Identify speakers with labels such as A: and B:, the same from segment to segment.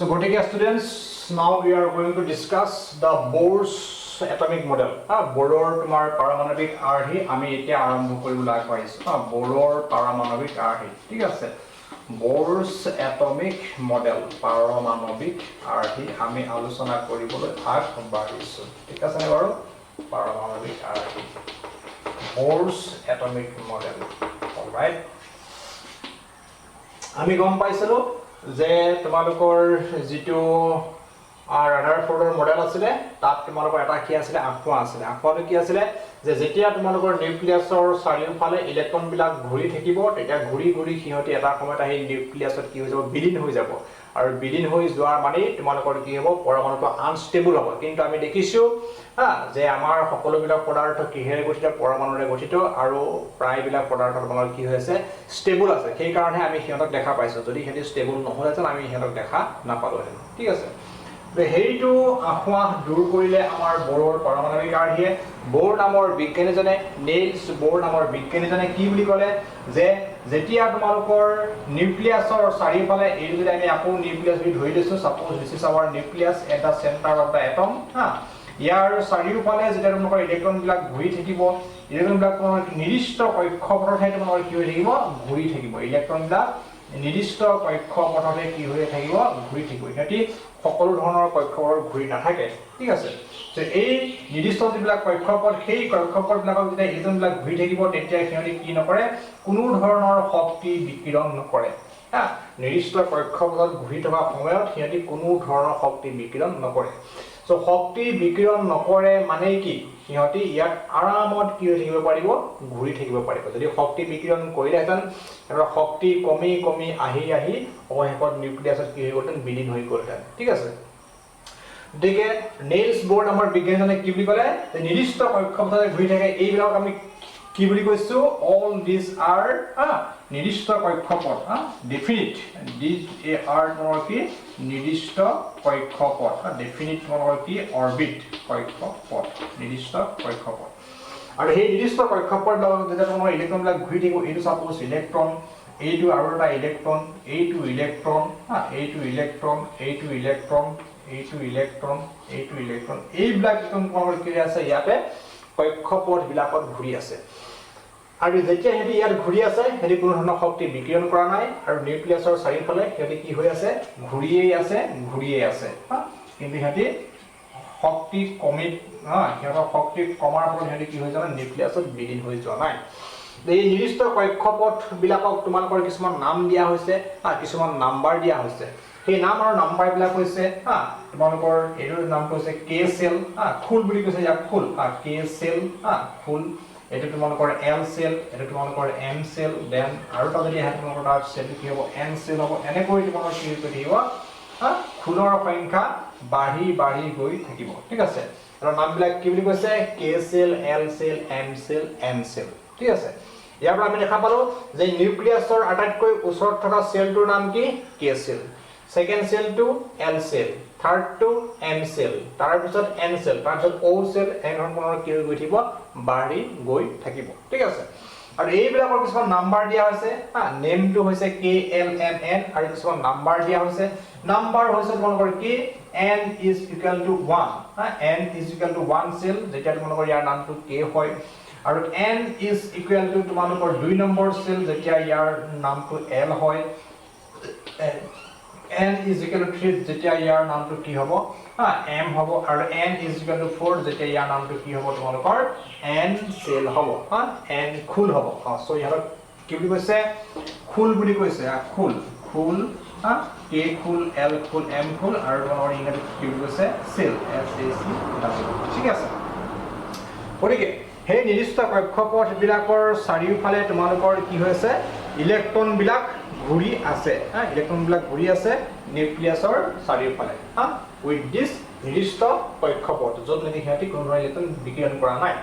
A: So, Gothic students, now we are going to discuss the Bohr's atomic model. Bohr's paramagnetic array. আমি এতিয়া আৰম্ভ কৰিবলৈ আগবাঢ়িছো। Bohr's paramagnetic array. ঠিক আছে। Bohr's atomic model, paramagnetic array আমি আলোচনা কৰিবলৈ আগবাঢ়িছো। ঠিক আছে নে বাৰু? Paramagnetic array. Bohr's atomic model. All right. আমি গম পাইছিলো যে তোমালোকৰ যেটো ৰাদাৰফৰ্ডৰ মডেল আছিল তাত তোমালোকৰ এটা কি আছিল আঁখোৱা আছিল আঁখোৱাটো কি আছিল যে যেতিয়া তোমালোকৰ নিউক্লিয়াছৰ চাৰিওফালে ইলেক্ট্ৰন বিলাক ঘূৰি থাকিব তেতিয়া ঘূৰি ঘূৰি সিহঁতে এটা সময়ত আহি নিউক্লিয়াছত কি হৈ যাব বিলীন হৈ যাব আৰু বিলীন হৈ যোৱাৰ মানে তোমালোকৰ কি হ'ব পৰমাণুটো আনষ্টেবল হ'ব কিন্তু আমি দেখিছো যে আমাৰ সকলোবিলাক পদাৰ্থ কিহেৰে গঠিত পৰমাণুৰে গঠিত আৰু প্ৰায়বিলাক পদাৰ্থ তোমালোকৰ কি হৈ আছে ষ্টেবল আছে সেই কাৰণে আমি সিহঁতক দেখা পাইছো যদি হেতি ষ্টেবল নহলেতেন আমি সিহঁতক দেখা নাপালোহেঁতেন ঠিক আছে হেৰিটো আঁখোৱা দূৰ কৰিলে আমাৰ বৰৰ পাৰমাণবিক আৰ্হিয়ে বৰ নামৰ বিজ্ঞানীজনে নেইলছ বৰ নামৰ বিজ্ঞানীজনে কি বুলি ক'লে যে যেতিয়া তোমালোকৰ নিউক্লিয়াছৰ চাৰিওফালে এই যদি আমি আকৌ নিউক্লিয়াছ বুলি ধৰি লৈছো suppose this is our nucleus at the centre of the atom ইয়াৰ চাৰিওফালে যেতিয়া তোমালোকৰ ইলেক্ট্ৰন বিলাক ঘূৰি থাকিব ইলেক্ট্ৰন বিলাক নিৰ্দিষ্ট কক্ষপথতহে তোমালোকৰ কি হৈ থাকিব ঘূৰি থাকিব ইলেক্ট্ৰন বিলাক নিৰ্দিষ্ট কক্ষপথতে কি হৈ থাকিব ঘূৰি থাকিব হেতি সকলো ধৰণৰ কক্ষপথ ঘূৰি নাথাকে ঠিক আছে যে এই নিৰ্দিষ্ট যিবিলাক কক্ষপথ সেই কক্ষপথবিলাকক যেতিয়া ইলেক্ট্ৰনবিলাক ঘূৰি থাকিব তেতিয়া সিহঁতে কি নকৰে কোনো ধৰণৰ শক্তি বিকিৰণ নকৰে নিৰ্দিষ্ট কক্ষপথত ঘূৰি থকা সময়ত সিহঁতে কোনো ধৰণৰ শক্তি বিকিৰণ নকৰে সো শক্তি বিকিৰণ নকৰে মানে কি সিহঁতে ইয়াত আৰামত কি হৈ থাকিব পাৰিব ঘূৰি থাকিব পাৰিব যদি শক্তি বিকিৰণ কৰিলেহেঁতেন এটা শক্তি কমি কমি আহি অৱশেষত নিউক্লিয়াছত কি হৈ গ'লহেঁতেন বিলীন হৈ গ'লহেঁতেন ঠিক আছে গতিকে নেইলছ বৰ নামৰ বিজ্ঞানীজনে কি বুলি ক'লে নিৰ্দিষ্ট কক্ষপথত ঘূৰি থাকে এইবিলাক আমি কি বুলি কৈছো অল দিস আৰ নিৰ্দিষ্ট কক্ষপথ ডেফিনিট দিস এ আৰ তোমাৰ কি নিৰ্দিষ্ট কক্ষপথ ডেফিনিট তোমাৰ কি অৰবিট কক্ষপথ নিৰ্দিষ্ট কক্ষপথ আৰু এই নিৰ্দিষ্ট কক্ষপথ যেতিয়া তোমাৰ ইলেক্ট্ৰনবিলাক ঘূৰি থাকিব এইটো সাপোজ ইলেক্ট্ৰন এইটো আৰু এটা ইলেক্ট্ৰন এইটো ইলেক্ট্ৰন এইটো ইলেক্ট্ৰন এইটো ইলেক্ট্ৰন এইটো ইলেক্ট্ৰন এইটো ইলেক্ট্ৰন এইবিলাক তোমাৰ কি আছে ইয়াতে কক্ষপথ বিলাকত ঘূৰি আছে আৰু যেতিয়া হেতি ইয়াত ঘূৰি আছে হেতি কোনো ধৰণৰ শক্তি বিকিৰণ কৰা নাই আৰু নিউক্লিয়াছৰ চাৰিওফালে হেতি কি হৈ আছে ঘূৰিয়ে আছে কিন্তু হেতি শক্তি কমি হেতৰ শক্তি কমাৰ ফলত হেতি কি হৈ যায় নিউক্লিয়াছত বিলীন হৈ যোৱা নাই এই নিৰ্দিষ্ট কক্ষপথ বিলাকক তোমালোকৰ কিছুমান নাম দিয়া হৈছে কিছুমান নাম্বাৰ দিয়া হৈছে সেই নাম আৰু নাম্বাৰ বিলাক হৈছে তোমালোকৰ এইটোৰ নামটো হৈছে কে সেল খুল বুলি কৈছে ইয়াক খুল কে সেল খুল এটো তোমালোকৰ এল সেল এটো তোমালোকৰ এম সেল দেন আৰু এটা যদি আছে তোমালোকৰ তাৰ সেল কি হ'ব এন সেল হ'ব এনে কৰি তোমালোকৰ কি হৈ থাকিব খুলৰ সংখ্যা বাঢ়ি গৈ থাকিব ঠিক আছে আৰু নামবিলাক কি বুলি কৈছে K cell L cell M cell N cell ঠিক আছে ইয়াৰ পৰা আমি দেখা পালো যে নিউক্লিয়াছৰ আটাইতকৈ ওচৰত থকা সেলটোৰ নাম কি K cell second cell to L cell third to M cell তাৰ পিছত এন সেল তাৰ পিছত ও সেল এনেধৰণৰ কি হৈ গৈ থাকিব বাঢ়ি গৈ থাকিব ঠিক আছে আৰু এইবিলাকৰ কিছুমান নাম্বাৰ দিয়া হৈছে নেমটো হৈছে কে এল এম এন আৰু কিছুমান নাম্বাৰ দিয়া হৈছে নাম্বাৰ হৈছে তোমালোকৰ কি n is equal to 1 n is equal to 1 cell যেতিয়া তোমালোকৰ ইয়াৰ নামটো কে হয় আৰু n is equal to তোমালোকৰ 2 নম্বৰ সেল যেতিয়া ইয়াৰ নামটো l হয় n is equal to 3 যেতিয়া ইয়াৰ নামটো কি হ'ব m হ'ব আৰু n is equal to 4 যেতিয়া ইয়াৰ নামটো কি হ'ব তোমালোকৰ n সেল হ'ব n খুল হ'ব সো ইয়াৰ কি বুলি কৈছে খুল বুলি কৈছে খুল কে খুল l খুল m খুল আৰু তোমালোকৰ ইংৰাজীত কি বুলি কৈছে সেল s a c ঠিক আছে গতিকে সেই নিৰ্দিষ্ট কক্ষপথ বিলাকৰ চাৰিওফালে তোমালোকৰ কি হৈছে ইলেক্ট্ৰন বিলাক ঘূৰি আছে ইলেক্ট্ৰন বিলাক ঘূৰি আছে নিউক্লিয়াছৰ চাৰিওফালে উইথ দিস নিৰ্দিষ্ট কক্ষপথ য'ত নেকি সিহঁতে কোনো ধৰণৰ ইলেক্ট্ৰন বিকিৰণ কৰা নাই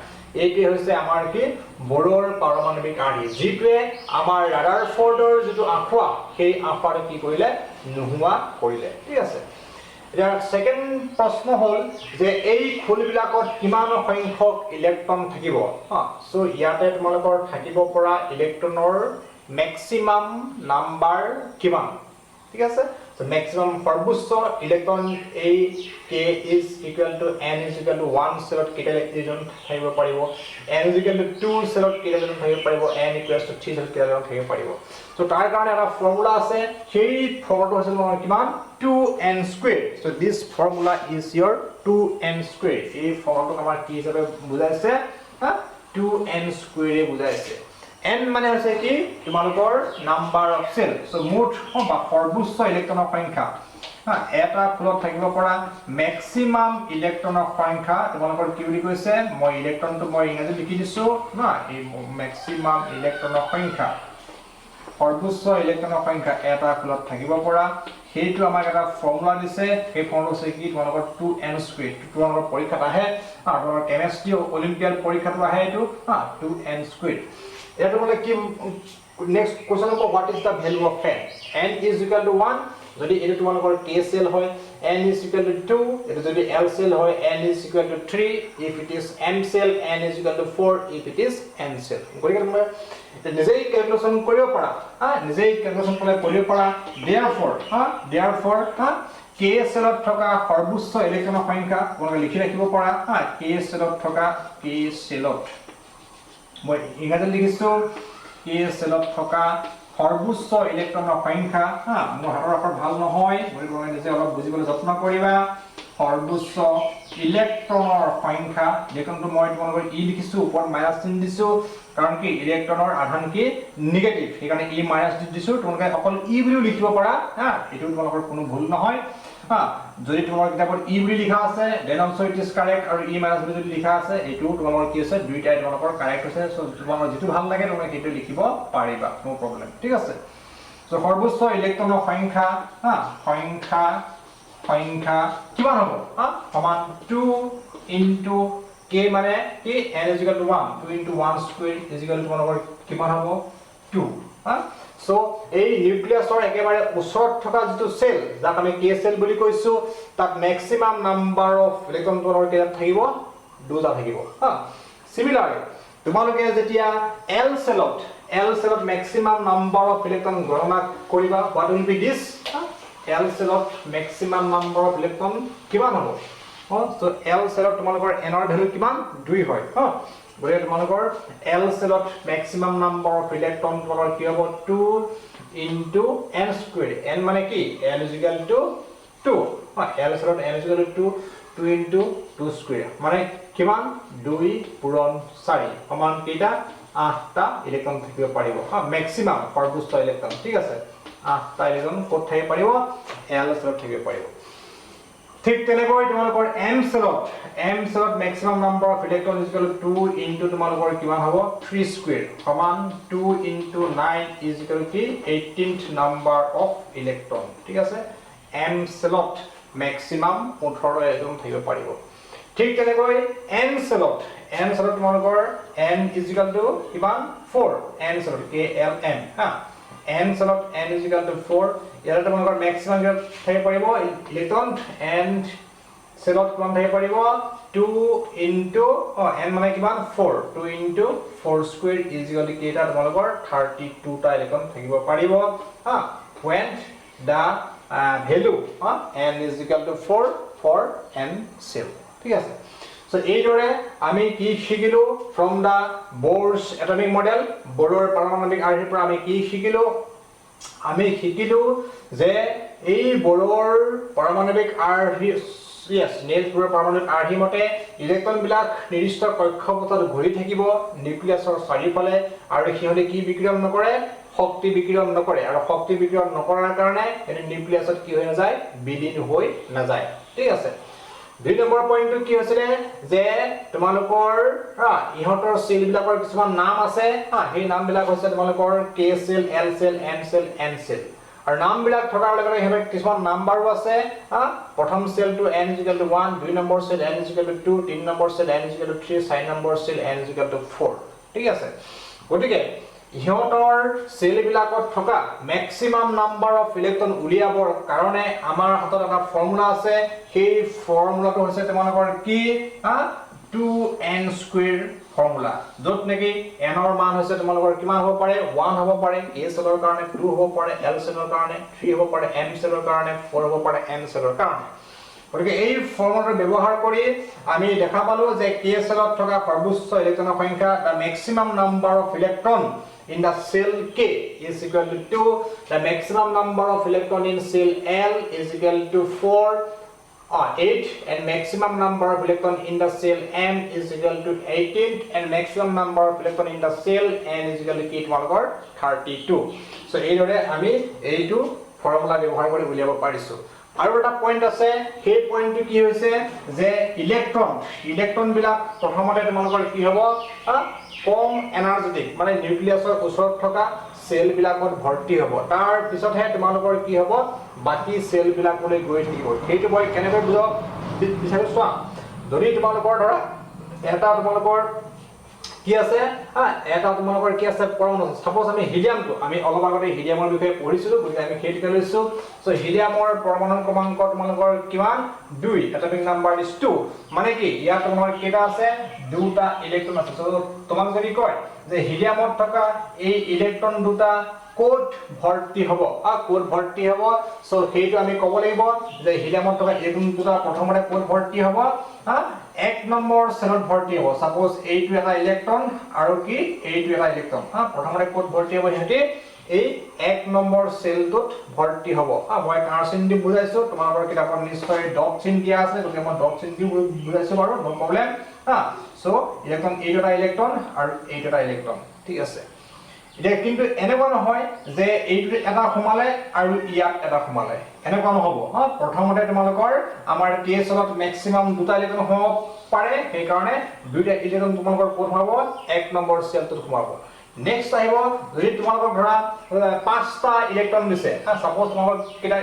A: এইটোৱে হৈছে আমাৰ কি বৰৰ পাৰমাণবিক আৰ্হি যিটোৱে আমাৰ ৰাদাৰফৰ্ডৰ যিটো আঁখোৱা সেই আঁখোৱাটো কি কৰিলে নোহোৱা কৰিলে ঠিক আছে এতিয়া সেকেন্ড প্ৰশ্ন হ'ল যে এই খুলবিলাকত কিমান সংখ্যক ইলেক্ট্ৰন থাকিব সো ইয়াতে তোমালোকৰ থাকিব পৰা ইলেক্ট্ৰনৰ ম্যাক্সিমাম নাম্বাৰ কিমান ঠিক আছে So maximum সৰ্বোচ্চ ইলেক্ট্ৰন এই k is equal to n is equal to 1 cellত কেইটা ইলেক্ট্ৰন থাকিব পাৰিব, n is equal to 2 cellত কেইটা ইলেক্ট্ৰন থাকিব পাৰিব, n equals to 3 cellত কেইটা ইলেক্ট্ৰন থাকিব পাৰিব। So তাৰ কাৰণে এটা ফৰ্মুলা আছে, সেই ফৰ্মুলাটো হৈছে তোমাৰ কিমান 2n squared। So this formula is your 2n squared। এই ফৰ্মুলাটো আমাৰ কি হিচাপে বুজাইছে 2n squared বুজাইছে। n মানে হৈছে কি তোমালোকৰ নাম্বাৰ অফ সেল। সো মুঠ বা সৰ্বোচ্চ ইলেক্ট্ৰনৰ সংখ্যা এটা ফুলত থাকিব পৰা ম্যাক্সিমাম ইলেক্ট্ৰনৰ সংখ্যা তোমালোকৰ কি বুলি কৈছে, মই ইলেক্ট্ৰনটো মই ইংৰাজীত লিখি দিছো না, এই ম্যাক্সিমাম ইলেক্ট্ৰনৰ সংখ্যা সৰ্বোচ্চ ইলেক্ট্ৰনৰ সংখ্যা এটা ফুলত থাকিব পৰা, সেইটো আমাক এটা ফৰ্মুলা দিছে। সেই ফৰ্মুলা হৈছে কি তোমালোকৰ 2n squared। তোমালোকৰ পৰীক্ষাত আহে আৰু তোমালোকৰ কেমিষ্ট্ৰি অলিম্পিয়াড পৰীক্ষাটো আহে এইটো 2n squared। এটা মানে কি নেক্সট কোৱেশ্চন হ'ব what is the value of n। n is equal to 1 যদি এটো তোমালোকৰ k cell হয়, n is equal to 2 এটো যদি l cell হয়, n is equal to 3 if it is m cell, n is equal to 4 if it is n cell। গতিকে তুমি নিজেই ক্যালকুলেশন কৰিব পাৰা, নিজেই ক্যালকুলেশন কৰিব পাৰা। therefore k cellত থকা সৰ্বোচ্চ ইলেক্ট্ৰনৰ সংখ্যা তোমালোকে লিখি ৰাখিব পাৰা। k cellত থকা k cellত মই ইংৰাজীত লিখিছো k cellত থকা সৰ্বোচ্চ ইলেক্ট্ৰনৰ সংখ্যা, মোৰ হাতৰ আখৰ ভাল নহয়, মই নিজে অলপ বুজিবলৈ যত্ন কৰিবা। সৰ্বোচ্চ ইলেক্ট্ৰনৰ সংখ্যা, ইলেক্ট্ৰনটো মই তোমালোকৰ ই লিখিছো, ওপৰত মাইনাস চিন দিছো, কাৰণ কি ইলেক্ট্ৰনৰ আধান কি নিগেটিভ, সেইকাৰণে ই মাইনাস দিছো। তোমালোকে অকল ই বুলি লিখিব পাৰা, এটো তোমালোকৰ কোনো ভুল নহয়। যদি তোমালোকৰ কিতাপত ই বুলি লিখা আছে then also it is correct, আৰু ই মাইনাস বুলি যদি লিখা আছে এইটো তোমালোকৰ কি আছে, দুইটাই তোমালোকৰ কাৰেক্ট আছে। সো তোমালোকৰ যেটো ভাল লাগে তোমালোকে সেইটো লিখিব পাৰিবা, নো প্ৰবলেম, ঠিক আছে। সো সৰ্বোচ্চ ইলেক্ট্ৰনৰ সংখ্যা সংখ্যা কিমান হ'ব, সমান 2 into k মানে কি n is equal to 1, 2 into 1 square is equal to তোমালোকৰ কিমান হ'ব 2। সো এই নিউক্লিয়াছৰ একেবাৰে ওচৰত থকা যেটো সেল যাক আমি k সেল বুলি কৈছো, তাত ম্যাক্সিমাম নাম্বাৰ অফ ইলেক্ট্ৰন তোমালোকৰ কেইটা থাকিব, দুটা থাকিব। সিমিলাৰলি তোমালোকে যেতিয়া l সেলত ম্যাক্সিমাম নাম্বাৰ অফ ইলেক্ট্ৰন গণনা কৰিবা, what will be this, l সেলত ম্যাক্সিমাম নাম্বাৰ অফ ইলেক্ট্ৰন কিমান হ'ব। সো l সেলত তোমালোকৰ n ৰ ভ্যালু কিমান 2 হয়। গতিকে তোমালোকৰ l সেলত ম্যাক্সিমাম নাম্বাৰ অফ ইলেক্ট্ৰন তোমালোকৰ কি হ'ব 2 into n squared। n মানে কি n is equal to 2, l সেলত n is equal to 2 into 2 square মানে কিমান 2 পূৰণ 4 সমান কেইটা 8টা ইলেক্ট্ৰন থাকিব পাৰিব। ম্যাক্সিমাম সৰ্বোচ্চ ইলেক্ট্ৰন, ঠিক আছে, 8টা ইলেক্ট্ৰন ক'ত থাকিব পাৰিব, l সেলত থাকিব পাৰিব। ঠিক তেনেকৈ তোমালোকৰ m সেলত maximum number of electron is equal to 2 into তোমালোকৰ কিমান হ'ব 3 স্কয়াৰ সমান 2 into 9 is equal to 18th number of electron, ঠিক আছে। m সেলত ম্যাক্সিমাম 18 ইলেক্ট্ৰন থাকিব পাৰিব। ঠিক তেনেকৈ n সেলত তোমালোকৰ n ইজ ইকুৱেল টু কিমান 4, n সেলত k l m n সেলত n ইজ ইকুৱেল টু 4, ইয়াৰ তোমালোকৰ ম্যাক্সিমাম থাকিব পাৰিব ইলেক্ট্ৰন and সেলত কিমান থাকিব পাৰিব 2 into n মানে কিমান 4, 2 into 4 square is equal to কেইটা তোমালোকৰ 32টা ইলেক্ট্ৰন থাকিব পাৰিব। when the value n is equal to 4 for n cell, ঠিক আছে। সো এইদৰে আমি কি শিকিলো from the Bohr's atomic model, বৰৰ পাৰমাণৱিক আৰ্হিৰ পৰা আমি কি শিকিলো, আমি শিকিলো যে এই বৰৰ পাৰমাণৱিক আৰ্হি নেক্সট বৰৰ পাৰমাণৱিক আৰ্হি মতে ইলেক্ট্ৰন বিলাক নিৰ্দিষ্ট কক্ষপথত ঘূৰি থাকিব নিউক্লিয়াছৰ চাৰিওফালে, আৰু সিহঁতে কি বিকিৰণ নকৰে, শক্তি বিকিৰণ নকৰে, আৰু শক্তি বিকিৰণ নকৰাৰ কাৰণে এই নিউক্লিয়াছত কি হৈ নাযায়, বিলীন হৈ নাযায়, ঠিক আছে। 2 নম্বৰ পইণ্টটো কি হৈছিল যে তোমালোকৰ ইহঁতৰ সেল বিলাকৰ কিছুমান নাম আছে, সেই নাম বিলাক হৈছে তোমালোকৰ k cell, l cell, m cell, n cell, আৰু নাম বিলাক থকাৰ লগে লগে হেবে কিছুমান নাম্বাৰো আছে। প্ৰথম সেলটো n is equal to 1, 2 নম্বৰ cell n is equal to 2, 3 নম্বৰ cell n is equal to 3, 4 নম্বৰ cell n is equal to 4, ঠিক আছে। গতিকে ইহঁতৰ সেল বিলাকত থকা ম্যাক্সিমাম নাম্বাৰ অফ ইলেক্ট্ৰন উলিয়াবৰ কাৰণে আমাৰ হাতত এটা ফৰ্মুলা আছে, সেই ফৰ্মুলাটো হৈছে তোমালোকৰ কি 2n স্কয়াৰ ফৰ্মুলা য'ত নেকি n ৰ মান হৈছে তোমালোকৰ কিমান হ'ব পাৰে 1 হ'ব পাৰে a সেলৰ কাৰণে 2 হ'ব পাৰে l সেলৰ কাৰণে 3 হ'ব পাৰে m সেলৰ কাৰণে 4 হ'ব পাৰে n সেলৰ কাৰণে গতিকে এই ফৰ্মুলাটো ব্যৱহাৰ কৰি আমি দেখা পালো যে k সেলত থকা সৰ্বোচ্চ ইলেক্ট্ৰনৰ সংখ্যা the maximum number of electron in the cell K is equal to the maximum number of electron in cell L is equal to 8 and maximum number of electron in the cell M is equal to 18 and maximum number of electron in the cell N is equal to 32 so এই দৰে আমি এইটো formula ব্যৱহাৰ কৰি উলিয়াব পাৰিছো আৰু এটা পইণ্ট আছে সেই পইণ্টটো কি হৈছে যে ইলেক্ট্ৰন বিলাক প্ৰথমতে তোমালোকৰ কি হ'ব কম এনাৰ্জেটিক মানে নিউক্লিয়াছৰ ওচৰত থকা সেল বিলাকত ভৰ্তি হ'ব তাৰ পিছতহে তোমালোকৰ কি হ'ব বাকি সেল বিলাকলৈ গৈ থাকিব সেইটো মই কেনেকৈ বুজাব বিচাৰিছো চোৱা যদি তোমালোকৰ ধৰা এটা তোমালোকৰ কি আছে এটা তোমালোকৰ কি আছে পৰমাণু সাপোজ আমি হিলিয়ামটো আমি অলপ আগতে হিলিয়ামৰ বিষয়ে পঢ়িছিলো গতিকে আমি সেইটো লৈছো সো হিলিয়ামৰ পৰমাণু ক্ৰমাংক তোমালোকৰ কিমান 2 এটমিক নাম্বাৰ ইজ 2 মানে কি ইয়াত তোমাৰ কেটা আছে দুটা ইলেক্ট্ৰন আছে সো তোমাক যদি কয় যে হিলিয়ামত থকা এই ইলেক্ট্ৰন দুটা কোড ভৰ্তি হ'ব কোড ভৰ্তি হ'ব সো সেইটো আমি ক'ব লাগিব যে হিলিয়ামত থকা ইলেক্ট্ৰন দুটা প্ৰথমতে কোড ভৰ্তি হ'ব এক নম্বৰ সেলত ভৰ্তি হ'ব সাপোজ এইটো এটা ইলেক্ট্ৰন আৰু কি এইটো এটা ইলেক্ট্ৰন প্ৰথমতে কোড ভৰ্তি হ'ব হেতি এই এক নম্বৰ সেলটোত ভৰ্তি হ'ব মই কাৰ্সিন দি বুজাইছো তোমালোকৰ কিতাপত নিশ্চয় ডট চিন দিয়া আছে গতিকে মই ডট চিন দি বুজাইছো বাৰু নো প্ৰবলেম সো ইলেক্ট্ৰন এইটো এটা ইলেক্ট্ৰন আৰু এইটো এটা ইলেক্ট্ৰন ঠিক আছে এটা কিন্তু এনেকুৱা নহয় যে এইটো এটা সোমালে আৰু ইয়াত এটা সোমালে এনেকুৱা নহব প্ৰথমতে তোমালোকৰ আমাৰ কেছলত ম্যাক্সিমাম দুটা ইলেক্ট্ৰন হ'ব পাৰে সেই কাৰণে দুটা ইলেক্ট্ৰন তোমালোকৰ কোড হ'ব এক নম্বৰ সেলটোত সোমাব নেক্সট আহিব যদি তোমালোকৰ ধৰা পাঁচটা ইলেক্ট্ৰন দিছে সাপোজ তোমালোকৰ কেটা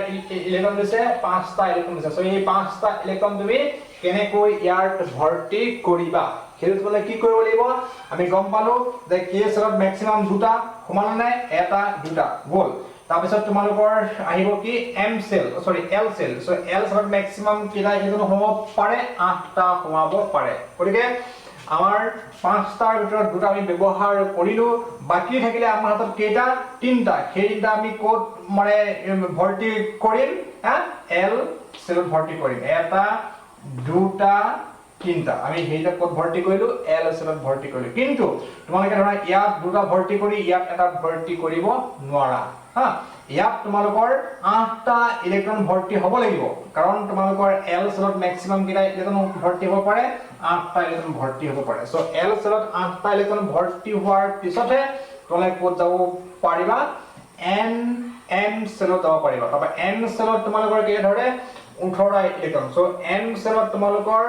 A: ইলেক্ট্ৰন দিছে পাঁচটা ইলেক্ট্ৰন দিছে সো এই পাঁচটা ইলেক্ট্ৰন তুমি কেনেকৈ ইয়াত ভৰ্তি কৰিবা সেইটো মানে কি কৰিব লাগিব আমি গম পালো যে কে সেলত ম্যাক্সিমাম দুটা সমান নাই এটা দুটা গল তাৰ পিছত তোমালোকৰ আহিব কি এম সেল সৰি এল সেল সো এল সেলত ম্যাক্সিমাম কেটা ইলেক্ট্ৰন হ'ব পাৰে 8টা সোমাব পাৰে গতিকে আমাৰ পাঁচটাৰ ভিতৰত দুটা আমি ব্যৱহাৰ কৰিলো বাকি থাকিলে আমাৰ হাতত কেটা তিনটা সেই তিনটা আমি কোড মানে ভৰ্তি কৰিম এল সেলত ভৰ্তি কৰিম এটা দুটা তিনটা আমি হেইটা কোড ভৰ্তি কৰিলো এল সেলত ভৰ্তি কৰিলো কিন্তু তোমালোকে ধৰা ইয়াত দুটা ভৰ্তি কৰি ইয়াত এটা ভৰ্তি কৰিব নোৱাৰা ইয়াত তোমালোকৰ 8টা ইলেক্ট্ৰন ভৰ্তি হ'ব লাগিব কাৰণ তোমালোকৰ এল সেলত ম্যাক্সিমাম কেটা ইলেক্ট্ৰন ভৰ্তি হ'ব পাৰে 8টা ইলেক্ট্ৰন ভৰ্তি হ'ব পাৰে সো এল সেলত 8টা ইলেক্ট্ৰন ভৰ্তি হোৱাৰ পিছতহে তোমালোকে কোড যাব পাৰিবা এন এম সেলত যাব পাৰিবা তবে এন সেলত তোমালোকৰ কি ধৰে 18 ইলেক্ট্ৰন সো এন সেলত তোমালোকৰ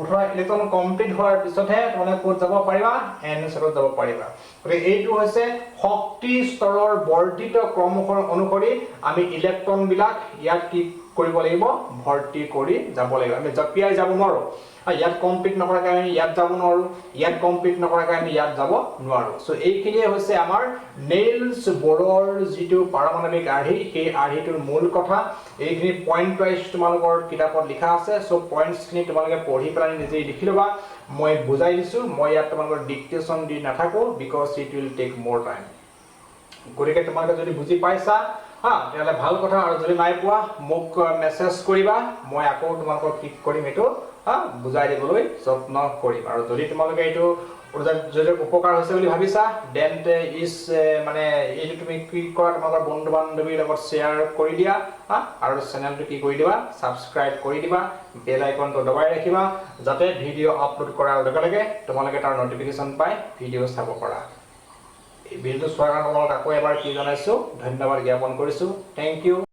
A: 18 ইলেক্ট্ৰন কমপ্লিট হোৱাৰ পিছতহে তোমালোকে কোড যাব পাৰিবা এন সেলত যাব পাৰিবা গতিকে এইটো হৈছে শক্তি স্তৰৰ বৰ্ধিত ক্ৰমৰ অনুসৰি আমি ইলেক্ট্ৰন বিলাক ইয়াত কি কৰিব লাগিব ভৰ্তি কৰি যাব লাগিব আমি জপিয়াই যাব নোৱাৰো ইয়াত কমপ্লিট নকৰাকৈ আমি ইয়াত যাব নোৱাৰো ইয়াত কমপ্লিট নকৰাকৈ আমি ইয়াত যাব নোৱাৰো সো এইখিনিয়ে হৈছে আমাৰ নেলস বৰৰ যিটো পাৰমাণৱিক আৰ্হি সেই আৰ্হিটোৰ মূল কথা এইখিনি পইণ্ট ওয়াইজ তোমালোকৰ কিতাপত লিখা আছে সো পইণ্টছখিনি তোমালোকে পঢ়ি পেলাই নিজে লিখি লবা মই বুজাই দিছো মই ইয়াত তোমালোকৰ ডিক্টেশন দি নাথাকো বিকজ ইট উইল টেক মোৰ টাইম গতিকে তোমালোকে যদি বুজি পাইছা তেতিয়ালে ভাল কথা আৰু যদি নাই পোৱা মোক মেছেজ কৰিবা মই আকৌ তোমালোকক ঠিক কৰিম এটো বুজাই দিবলৈ যত্ন কৰিম আৰু যদি তোমালোকে এটো যদি উপকাৰ হৈছে বুলি ভাবিছা দেন ইজ মানে এইটো তুমি কি কৰা তোমালোকৰ বন্ধু বান্ধৱীৰ লগত শেয়াৰ কৰি দিয়া আৰু চেনেলটো কি কৰি দিবা সাবস্ক্ৰাইব কৰি দিবা বেল আইকনটো দবাই ৰাখিবা যাতে ভিডিও আপলোড কৰাৰ লগে লগে তোমালোকে তাৰ নটিফিকেশন পাই ভিডিও চাব পাৰা এই ভিডিওটো চোৱাৰ কাৰণে তোমালোকক আকৌ এবাৰ কি জনাইছো ধন্যবাদ জ্ঞাপন কৰিছো থ্যাংক ইউ